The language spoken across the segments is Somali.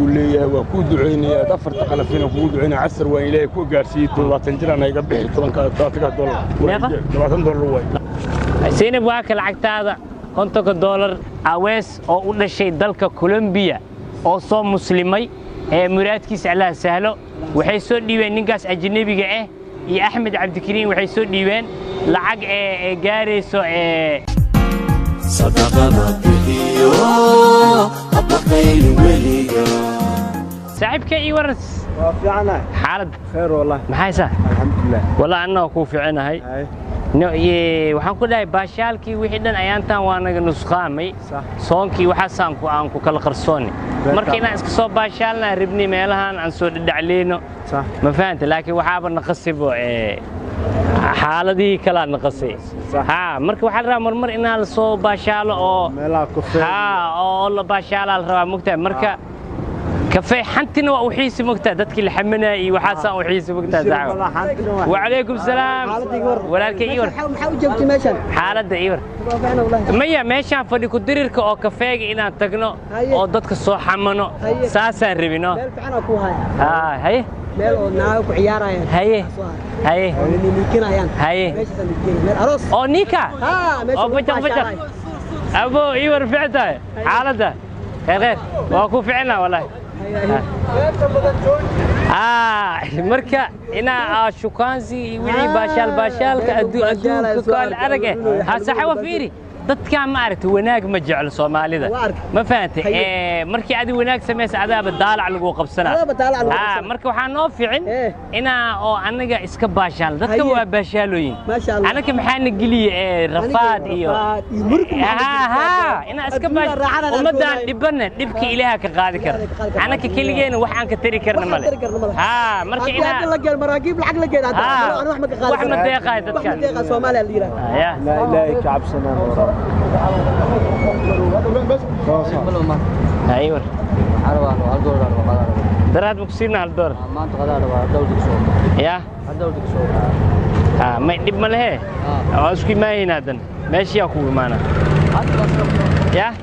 لي وكو دعيني دفر تخلفين وكو دعيني عسر وين إليه كو قارسيت وطنجر أنا يقبح طبعا $30 $30 واي سينب واكل عقتادا $50 عويس أو ولا شيء دلك كولومبيا أو صوم مسلمي مرادكيس على سهلو وحيسود ديوان نقاس أجنبي يا أحمد عبد الكريم وحيسود ديوان لعق جاريسو صدقنا بيو أبقي وليا صاحبك إيه ورث؟ في عنا حالد خير والله محايسة الحمد لله والله أنا كوفي عنا هاي waxaan ku dhahay baashaalkii wixii dhan ayaantan waa naga nusqaamay soonkii waxaasaan aan ku kala qarsooni markii inaan iska soo baashaalnaa ribni meelahan aan soo dhacleeno ma fahamta laakiin waxaaba naqasibo xaaladii kala naqasay ha marka waxa la rabaa marmar inaan la soo baashaalo oo meelaha kufay oo la baashaalo la rabaa mugtaa marka كفاية حنتنا وحيس مقتاد دتك الحمنا وحاسة وحيس مقتاد زعوا وعليكم السلام ولا الكيور محاول جبت ماشان حالة ديور مية ماشان فدي كديرك أو كفاية إن تجنو أو دتك الصح حمنو ساسا ربينو أنا كوها هاي ميل ناو كعيارة هاي نيكنا يعني هاي أروس أو نيكا أو بتق أبو إيور فعته حالة ده خير وأكو فعنا والله مركا إنا شوكانزي وعي باشال كأدو كان أرجع هالسحوة فيري dadka ma aragtay wanaag ma jecel Soomaalida ma fahamtay markii aad wanaag sameys adaab daalac lagu qabsanaa marka waxa noo fiican ina oo anaga iska baashaan dadka waa baashaalooyin anaga maxaa nagiliye rafaad iyo ina iska baashaan umadan dhibana dhibka ilaaha ka qaadi kar anaga kaligeena wax aan ka tari karna male marka ina la gal maraaqib lacag la geeyo wax ma ka qaadi wax ma deeqay dadka Soomaaliya la yiraahdo la ilaaha ka cabsanaa أيوة. درات مكسيرنا هالدور. ما أنت غدا دولة كسور. يا. دولة كسور. ما يدب ماله. أسكي ما هنا دن. ماشي أخوي معنا. يا.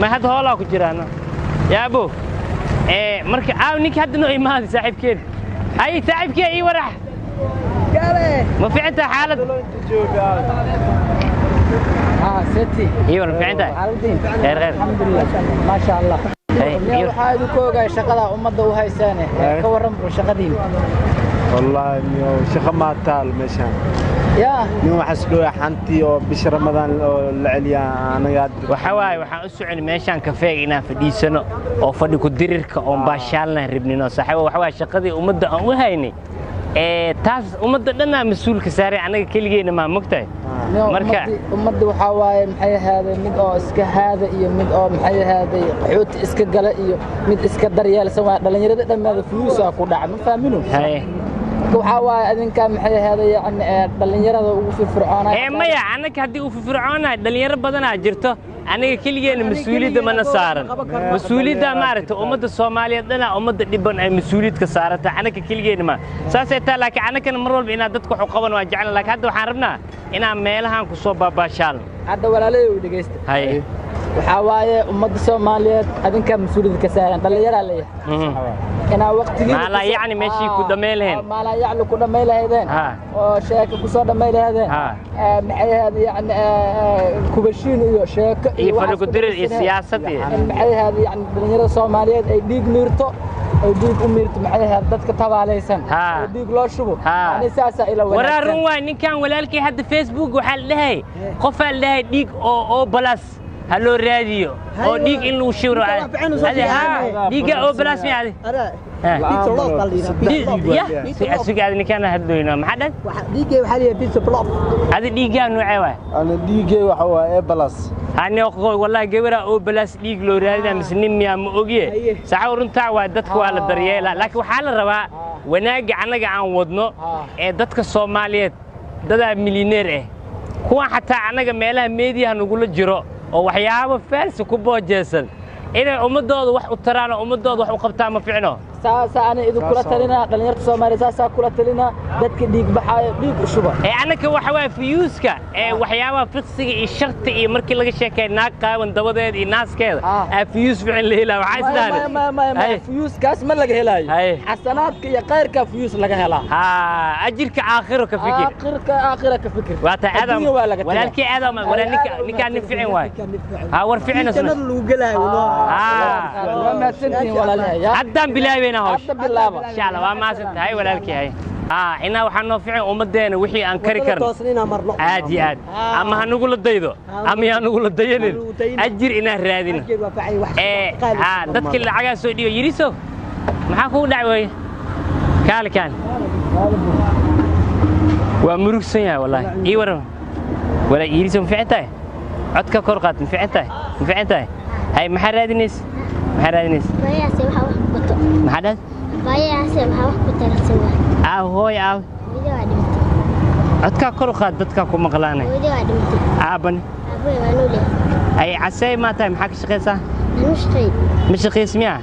ما حد هلا كجيرانا. يا أبو. مرك عاونيك حد نوع ما صاحب كيد. أي صاحب كيد أي ورح. ما في عندها حالة. ستي ايوه في عندك غير الحمد لله ما شاء الله ايوه waxaad ku ogaay shaqada umada u haysaane ka waran shaqadiin والله إنه شيخ ما تال مشان يا إنه حسلو حنتي أو بش رمضان العليا أنا قاعد وحواي وحأسوع مشان كفاية إنا فدي سنة أو فدي كديرك أو باشالنا ربنا صحيح وحواي شقدي ومدة أو هيني taas umada dhanna mas'uulka saaray anaga kaligeena ma mugtay marka umada waxa waaye maxay ahaadeen mid oo iska haada iyo mid oo maxay ahaadeen qaxoot iska gala iyo mid iska daryeelsan waa dhalinyarada dhammaada fuluusa ku dhac ma faamino hay waxa waaye adinka maxay ahaadeen yani dhalinyarada ugu firfircoonaa maya anaga hadii uu firfircoonaa dhalinyaro badan jirto aniga kaligeena mas'uuliyadda mana saaran mas'uuliyadda ma aragtay umada Soomaaliyeed dhana umada dhiban ay mas'uuliyad ka saarata anaga kaligeena ma saasay taa laakiin anaga mar walba ina dadku wax qaban waa jecel laakiin hadda waxaan rabnaa ina meelahan ku soo baabaashaal hadda walaalay u dhageysta hay waxa waaye umada Soomaaliyeed adinka mas'uuliyad ka saaran dhalinyaro leeyahay ina waqtigiisa ma la yaani meeshii ku dhameeyeen ma la yaani ku dhameeyeen oo sheeko ku soo dhameeyeen maxay hada yani kubashiin iyo sheeko iyo fadhi ku dirir iyo siyaasad iyo maxay hada yani dhalinyarada Soomaaliyeed ay dhiig miirto ay dhiig u miirto maxay hada dadka tabaalaysan oo dhiig loo shubo ani saasa ila waraarun waa ninkan walaalkii hadda Facebook waxa la dhahay qof la dhahay dhiig oo balas هلو راديو أو ديك إنه شورو هذا ديك أو بلاس مي هذا يا أسوق هذا كان هدوينا ما حدا ديك وحاليا بيتزا بلوف هذا ديك نوعه أنا ديك وحوا بلاس أنا أقول والله جبرة أو بلاس ديك لو رادنا مسنين يا مؤجي سعور نتاع ودتك على الدريالة لكن حال الرواء وناجي عنك عن وضنا دتك الصوماليات ده مليونير هو حتى عنك ماله ميديا نقول الجرا oo waxyaabo faas ku boojeesan inay umadooda wax u taraan umadooda wax u qabtaan ma fiicno ساسا أنا إذا كلا تلينا دلنيرة الصومالية ساسا كلا تلينا دتك ديك بحاجة ديك شبه أنا كوحوي فيوسكا وحياة فقسي الشرط مركي لقى شيء ناقة وندوده الناس كذا فيوس فعل هلا وعايز ما فيوس كاس ما لقى هلا حسنات يا غير كفيوس لقى هلا أجرك آخره كفكر آخره كفكر وتعادم ولكن عادم ولا نك نفعين واي ورفعنا كنا لوجلا ما سنتين ولا لا حتى بلا بينا هوش حتى بالله إن شاء الله ما سنت هاي ولا لك هاي إنا وحنا فعين أمدينا وحي أنكر كرن عادي عاد أما هنقول الضيدو أما هنقول الضيدين أجر إنا رادين دتك اللي عجا سعودية يريسو ما حكوا دعوة كان ومروك سيا والله إيه ورا ولا يريسو مفعته عدك كرقات مفعته هاي محرادنيس بايا سيبها وحكوتو محدد بايا سيبها وحكوتو رسوا هوي فيديو عدمتي عدك كرقات دتك كم مقلانة فيديو عدمتي أبني مانولي أي عساي ما تايم حكش قيسة مش قيس مياه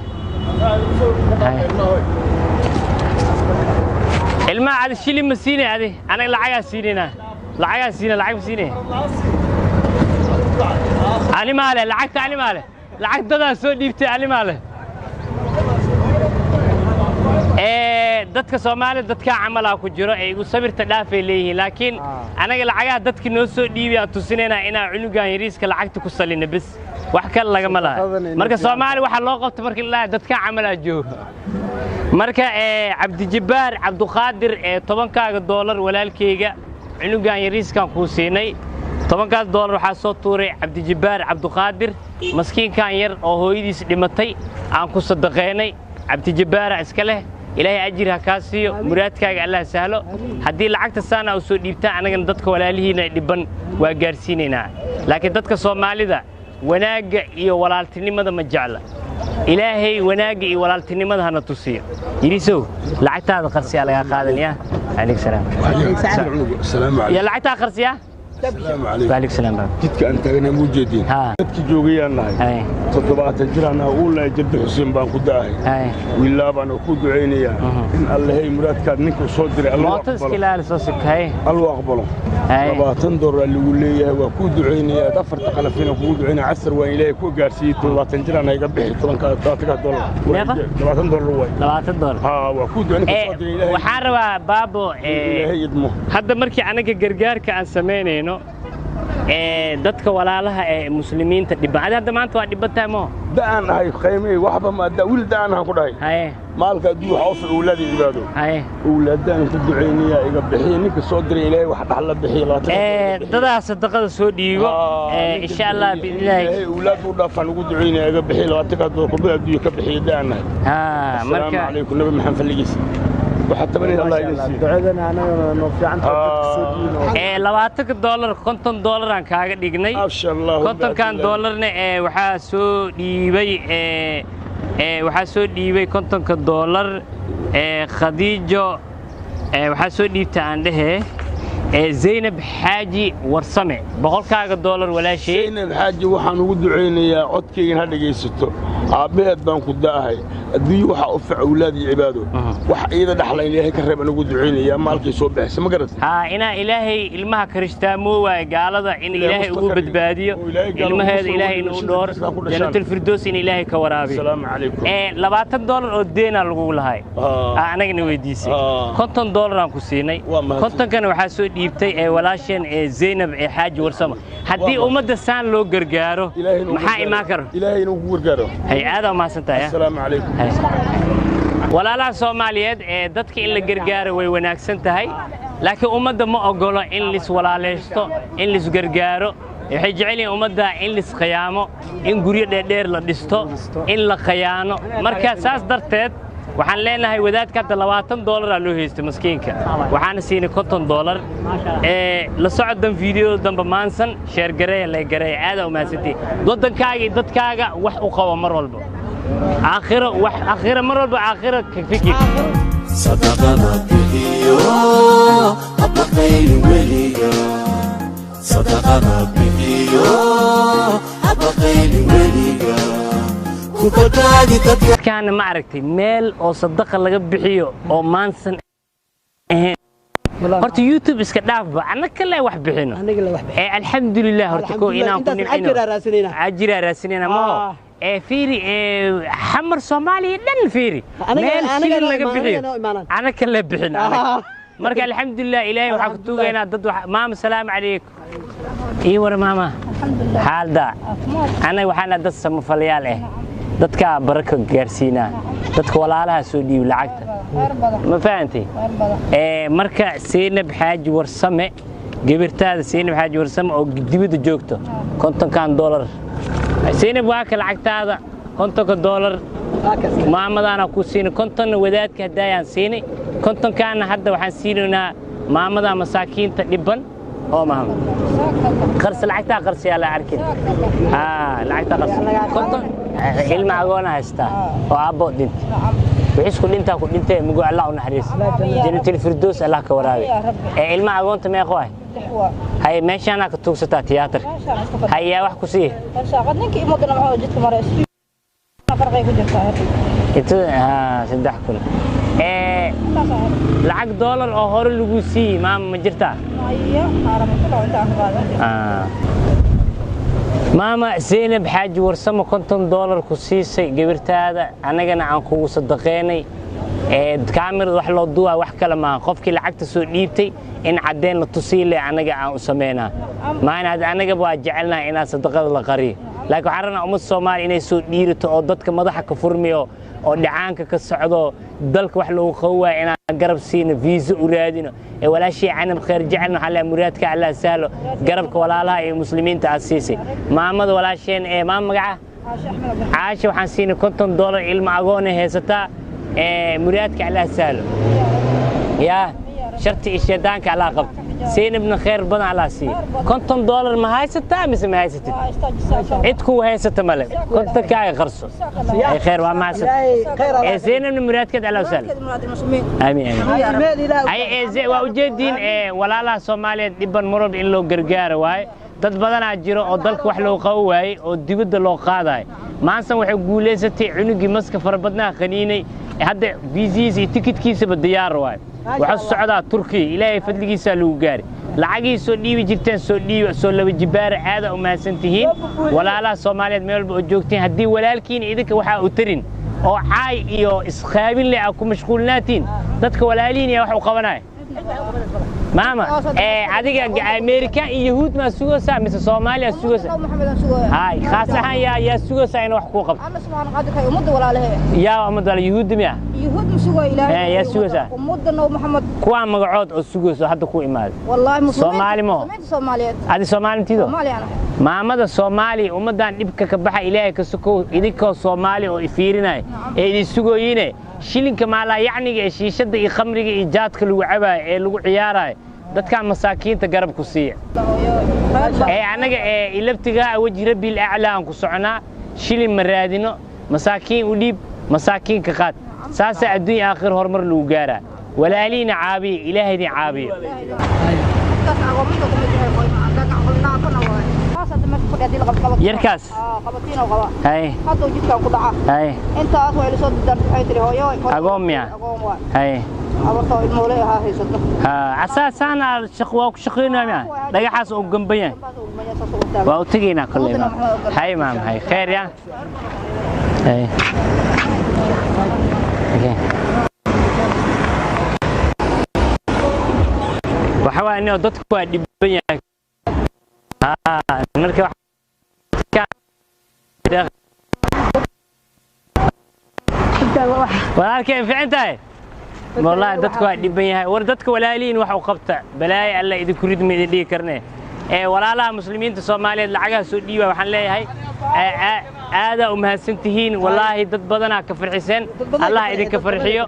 الماء على الشيء اللي مسيني هذه أنا لعيا سينينا لعيا مسيني أنا ماله لعكت أنا ماله لعكت ده سود ديبتي أنا ماله dadka Soomaaliyeed dadka camal ku jiro ay ugu sabirta dhaafay leeyihiin laakiin anaga lacagaha dadka noo soo dhiibay tusinayna inaa cunugan yariiska lacagta ku salina bas wax kale laga malaha marka Soomaali waxa loo qabto marka ilaa dadka camal jooga marka Cabdi Jabbaar Cabdu Qaadir $10 walaalkeyga cunugan yariiskan ku siinay $10 waxa soo tuuray Cabdi Jabbaar Cabdu Qaadir maskiinkan yar oo hooyadiis dhimatay aan ku sadaqeynay Cabdi Jabbaar iska leh إلهي أجرها كاسيو مرادك الله سهله هدي لعكت السنة وسود ديبتا أنا قلت دتك ولا ليه نبن وجارسيننا لكن دتك الصومالي ذا وناج يولالتني ماذا مجعله إلهي وناج يولالتني ماذا هنتصير يريسو لعكت هذا خرسي على قادن يا عليك سلام السلام عليكم يا لعكت خرسيا السلام عليكم وعليك السلام جدك أنت هنا موجودين جدك جوجي أنا تطبعت الجيران أقول له جد حسين بان كداهي ولا بان كود عيني إن الله هي مراد كان نكو صدري الله أقبله الله تنظر اللي يقول لي وكود عيني دفر تقل فينا كود عيني عسر وين إليه كود جارسيت الله تنجران يقبح طبعا كاتك $1 الله تنظر روي وكود عيني صدري إليه وحاروا بابو هذا مركي أنا كجرجار كان سمينه dadka walaalaha ee muslimiinta dhibada hadda maanta waa dhibata mo daan ay qiimay waxba ma dawil daan aan ku dhahay maalka duu waxa uu awlaadi ibaado awlaadaan ku duceynaya iga bixin ninka soo diray ilaahay wax dhaxla bixiyo dadaa sadaqada soo dhiibo insha Allah billahi awlaad u dhaafan ugu duceynaya iga bixiyo $20 ku bixi ka bixiyo daan marka assalamu alaykum nabi maxamed faligiis وحتى من الله يجزيه دعنا أنا نوفي عنك $50 عن كاغا ديغني ما شاء الله $50 كان دولارنا waxaa soo dhiibay $50 khadiijo waxaa soo dhiibtay aan dhahe Zainab Xaaji Warsame $100 walaashay Zainab Xaaji waxaan ugu duceynayaa codkayga ha dhageysato aabaheed baan ku daahay adii waxa u fiic awlaad iyo cibaado wax iyada dhaxla ilaahay ka reeb anagu duceynayaa maalkii soo baxay ma garat ina ilaahay ilmaha kristaamo waa gaalada in ilaahay ugu badbaadiyo ilmaheeda ilaahay inuu door jannatul firdaws in ilaahay ka waraabiyo assalamu alaykum $20 oo deena lagu lahay anagana weydiisay $50 aan ku siinay 50 kana waxa soo dhiibtay walaasheen Zainab Xaaji Warsame haddii ummadda saan loo gargaaro maxaa imaan karo ilaahay inuu ku gargaaro hay aad ma santahay assalamu alaykum walaalaha Soomaaliyeed dadka in la gargaaro way wanaagsan tahay laakiin ummadda ma ogolo in lis walaaleysto in lis gargaaro waxay jecelyihiin ummadda in lis qiyaamo in guryo dheer la dhisto in la khiyaano marka saas darteed waxaan leenahay wadaadka $20 loo heystay maskiinka waxaan siinay $50 la socoddan video damba maansan share gareey la gareey aad u maasantay wadankaaga dadkaaga wax u qabo mar walba aakhira mar walba aakhira ka fikir صدقنا بهيو أبقين وليا صدقنا بهيو أبقين وليا kubadaadi dadka كان ما عرفتي ميل أو صدق اللي بحيو أو مانسن هرت يوتيوب إسك دافع أنا كله واحد بحينه الحمد لله هرتكو إنا كنا عجرا راسنينا ما فيري حمر صومالي لن فيري ميل شيء اللي بحيو أنا كله بحينه مركا الحمد لله إلهي وحكتوه هنا ضد ماما السلام عليكم إيوه ماما حال دا أنا وحنا دس مفليال dadka baraka gaarsiina dadka walaalaha soo dhiib lacagta ma fahantii marka Seenab Xaaji Warsame gabirtaada Seenab Xaaji Warsame oo dibadda joogto $50 Seenab waa ka lacagtaada $50 maamadaana ku siin 50 wadaadka hadayaan siinay 50 kaana hadda waxaan siinaynaa maamada masaakiinta dhiban oo maamad قرص لعكتها قرص يا لا أركين لعكتها قرص كنت علم عقونا هستا وعبو دين بحيث كل انت كل انت مقول الله ونحريس جنة الفردوس الله كورابي علم عقون تما يا اخوي هاي ماشي انا كتوك ستا تياتر هاي يا واحد كسيه قد نك مدنا معه جدك مرة فرقي كجرتا انت صدح كل لعق دولار او هور لغو سي ما جرتا ماما زينب حاج ورسمه $50 كسيسي قبرتاada anagana aan kugu sadaqeynay kaamir wax loo duwa wax kala ma qofkii lacagta soo dhiibtay in cadeen la tusiile anaga aan u sameeyna maana anaga waa jecelnaa inaan sadaqada la qariyo laakiin waxaan rabnaa Soomaali inay soo dhiirto oo dadka madaxa ka furmiyo oo dhacaanka ka socdo dalka wax loo qowaa inaan garab siino visa u raadino walaashii aanam khayr jecelna xala muraadka Allah saalo garabka walaalaha ee muslimiinta asiisay maamada walaasheen maam magaca Caasha waxaan siinay $50 ilma agoon heysata muraadka Allah saalo ya sharti isheedaanka Allah qabta Seenabna khayr badan Allah sii $50 ma haysata mise ma haysata عدكو هيسة ملك كنت كاي قرصو أي خير وما عسل زين من مراد كده على وسال آمين أي زين وأوجدين ولا لا سومالي دبن مرد إن لو جرجار واي dad badan aa jiro oo dalka wax loo qoway oo dibadda loo qaaday maanta waxay guuleysatay cunugii maska farbadnaa qaniinay hadda viisiis iyo tikidkiisa diyaar waay waxa socda Turkiya ilaahay fadligiisa lagu gaari lacagii soo dhiibi jirteen soo laba jibaar aad u maasantihiin walaalaha Soomaaliyeed meel walba oo joogtiin hadii walaalkiin idinka waxa u tarin oo caay iyo isqaabin leh ku mashquulnaatiin dadka walaaliin wax u qabanay ماما adiga American iyo Yahuud ma sugaysaa mise Soomaaliya sugaysaa hay khaasahan ya sugaysaa in wax ku qabto أنا سبحان قادك يمد ولا له يا أمد ولا يهود ميا يهود مسوي إلهي يا سوسة ومدنا ومحمد كوا مقعود السوسة حتى كوا إماد والله مسلمين صومالي مو صوماليات هذه صومالي تيدو صومالي أنا ما مدى صومالي ومدان نبكة كبحة إلهي كسكو إذا صومالي وإفيرنا إذا سوينه شيلين كمالا يعني شيشة يخمر إيجاد كلو عبا لو عياره dadka masaakiinta garab ku siiya anaga ilabtiga waji rabbil a'laan ku socnaa shilin maraadino masaakiin u dhiib masaakiin ka qaad saasa adduun aakhir hormar lagu gaara walaaliina caabiya ilaahayna caabiya yarkaas hay hadda jidka ku dhaca hay intaas way la soo dartay tiri hooyo agoomiya hay abarto ilmoole ha haysato أساساً شقوا شقينا معه لا يحس وجنبيه وأوتينا كلنا هاي مام هاي خير يا هاي وحوا إنه ضدك دبيه نركب ولكن في عندها والله dadku waa dhiban yahay war dadka walaaliin waxa uu qabta balaay alla idin ku ridmay dhigi karnaa walaalaha muslimiinta Soomaaliyeed lacagaha soo dhiiba waxaan leeyahay aada u mahadsantihiin wallahi dad badan ka farxiseen Allah idin ka farxiyo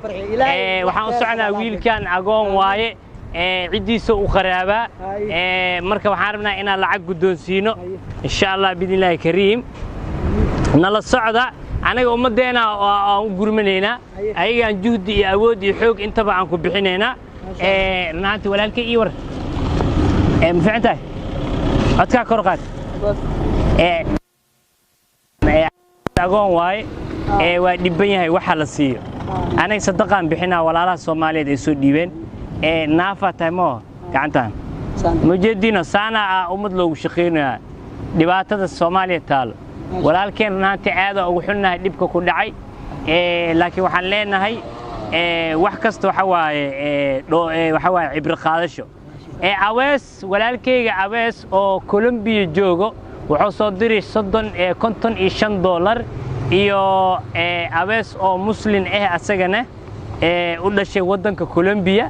waxaan u soconaa wiilkan agoon waaye cidiisa u qaraaba marka waxaan rabnaa inaan lacag gudoonsiino insha Allah bidilaahi kariim nala socda anaga ummadeena oo gurmaneena ayagaan juhdi iyo awood iyo xoog intaba aan ku bixinayna runtii walaalkay iyo war ma fiicantahay codka kor qaad agoon waaye waa dhiban yahay waxa la siiyo anaga sadaqaan bixinaa walaalaha Soomaaliyeed ay soo dhiibeen naafa taymo gacantaan mujeedino saana ummad loogu shaqeynaa dhibaatada Soomaaliya taal walaalkeen runtii aad ugu xunnahay dhibka ku dhacay laakiin waxaan leenahay wax kasta waxa waaye cibro qaadasho awees walaalkeyga awees oo Colombia joogo wuxuu soo diray $55 iyo awees oo muslim asagana u dhashay wadanka Colombia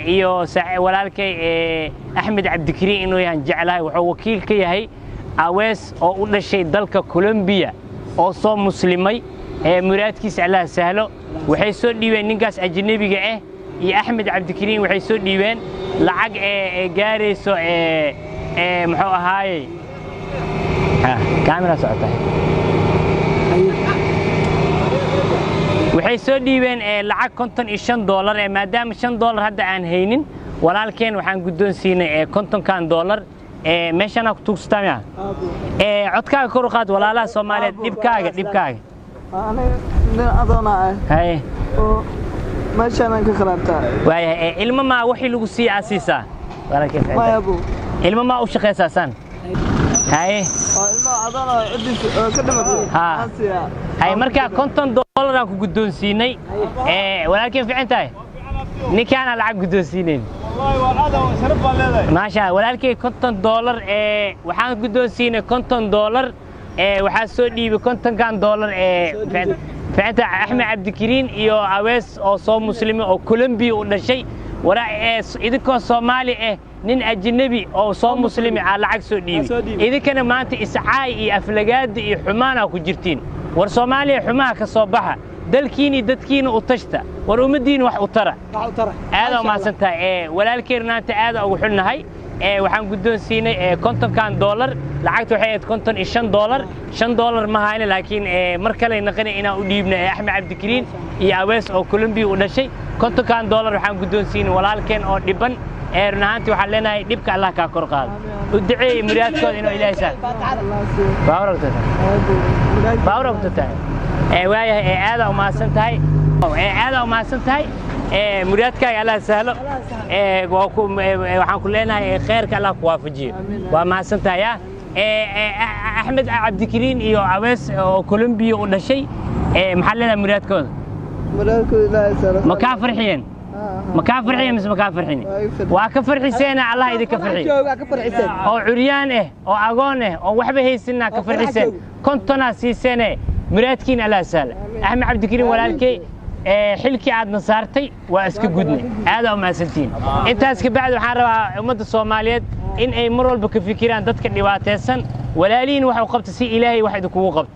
iyo walaalkay Axmed Cabdikariin inuu yahay jeclahay wuxuu wakiil ka yahay awees oo u dhashay dalka Colombia oo soo muslimay muraadkiisa Allah sahlo waxay soo dhiibeen ninkaas ajnabiga iyo Axmed Cabdikariin waxay soo dhiibeen lacag gaarayso muxuu ahaayay kaamira socotay waxay soo dhiibeen lacag $55 maadaama $5 hadda aan haynin walaalkeen waxaan guddoonsiinay $50 meeshana ku tuugstaamaya codkaaga kor u qaad walaalaha Soomaaliyeed dhibkaaga أنا هاي ما شاء الله كخربتها واي الماما وحي لو سي اسيسا ولا كيف ما يا ابو الماما وشقي اساسا هاي أنا عدي كدمت ها هاي marka $50 aan ku guddoonsiinay walaalkeen fiicantahay ninkaan lacag guddoonsiinay ما شاء walaalkeen $50 waxaan guddoonsiinay $50 waxaa soo dhiibay $50 فأنت أحمد عبدكرين إيو عويس أو صوم مسلمي أو كولومبي ودشي وراء إذا كان صومالي نين أجنبي أو صوم مسلمي على عكس ديبي إذا كان ما أنت إسعاي أفلقاد حمانا كجرتين ورصومالي حماها كصوبها دلكيني دتكيني وطشتا ورمدين وح وطرة هذا ما سنتها ولا الكيرنا أنت هذا أو حنا هاي waxaan guddoonsiinay $50 lacagtu waxay ahayd $5 ma hayna laakiin mar kale naqani inaan u dhiibnay Axmed Cabdikariin iyo awees oo Colombia u dhashay $50 waxaan guddoonsiinay walaalkeen oo dhiban runaantii waxaan leenahay dhibka Allah ka kor qaado u duceey muraadkooda inuu Ilaahay saar baawrogta waayahay aad u maasantahay muraadkaaga Allah sahlo waxaan ku leenahay khayrka Allah ku waafajiyo waa maasantahay Axmed Cabdikariin iyo awees oo Colombia u dhashay maxaa leenahay muraadkooda Ilaahay sahlo ma ka farxiyeen ما كافرحين مس ما كافرحين وكفرحسين الله إذا كفرحين أو عريان أو عقون أو وحبة هي سنة كفرحسين كنتنا سيسنة مراتكين على سهل أحمد عبدكريم ولالكي حلكي عاد نصارتي واسك جودني هذا ما سنتين أنت اسك بعد وحارة أمد الصوماليات إن أي مرة بكفكران ضدك اللي واتسن ولا لين وحوقبت سي إلهي واحد وقبت